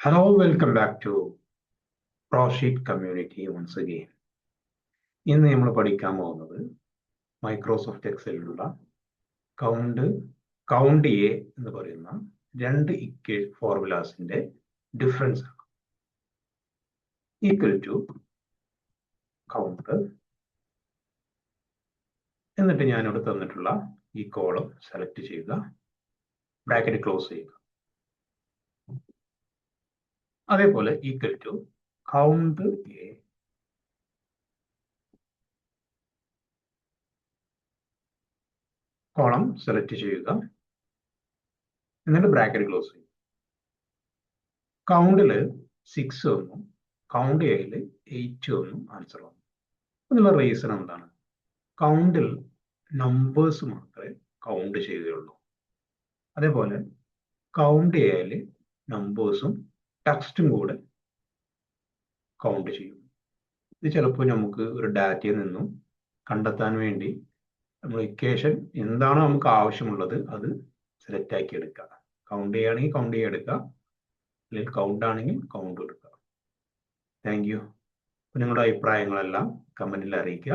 Hello, welcome back to ProSheet Community once again. ഇന്ന് നമ്മൾ പഠിക്കാൻ പോകുന്നത് മൈക്രോസോഫ്റ്റ് എക്സലിലുള്ള കൗണ്ട് എ എന്ന് പറയുന്ന രണ്ട് ഫോർമുലാസിന്റെ ഡിഫറൻസ് ആണ്. ഈക്വൽ ടു കൗണ്ട്, എന്നിട്ട് ഞാനിവിടെ തന്നിട്ടുള്ള ഈ കോളം സെലക്ട് ചെയ്യുക, ബ്രാക്കറ്റ് ക്ലോസ് ചെയ്യുക. അതേപോലെ equal to count A column select ചെയ്യുക, എന്നിട്ട് ബ്രാക്കറ്റ് ക്ലോസ് ചെയ്യുക. കൗണ്ടില് 6 വന്നു, കൗണ്ട് എയിൽ 8 വന്നു, ആൻസർ വന്നു. അതിനുള്ള റീസൺ എന്താണ്? കൗണ്ടിൽ നമ്പേഴ്സ് മാത്രമേ കൗണ്ട് ചെയ്യുകയുള്ളൂ. അതേപോലെ കൗണ്ട് എയിൽ നമ്പേഴ്സും ടെക്സ്റ്റും കൂടെ കൗണ്ട് ചെയ്യും. ഇത് ചിലപ്പോൾ നമുക്ക് ഒരു ഡാറ്റയിൽ നിന്നും കണ്ടെത്താൻ വേണ്ടി നമ്മൾ ഇക്വേഷൻ എന്താണോ നമുക്ക് ആവശ്യമുള്ളത് അത് സെലക്ട് ആക്കി എടുക്കുക. കൗണ്ട് ചെയ്യുകയാണെങ്കിൽ കൗണ്ട് ചെയ്യുക എടുക്കുക, അല്ലെങ്കിൽ കൗണ്ട് ആണെങ്കിൽ കൗണ്ട് എടുക്കുക. Thank you. നിങ്ങളുടെ അഭിപ്രായങ്ങളെല്ലാം കമന്റിൽ അറിയിക്കുക.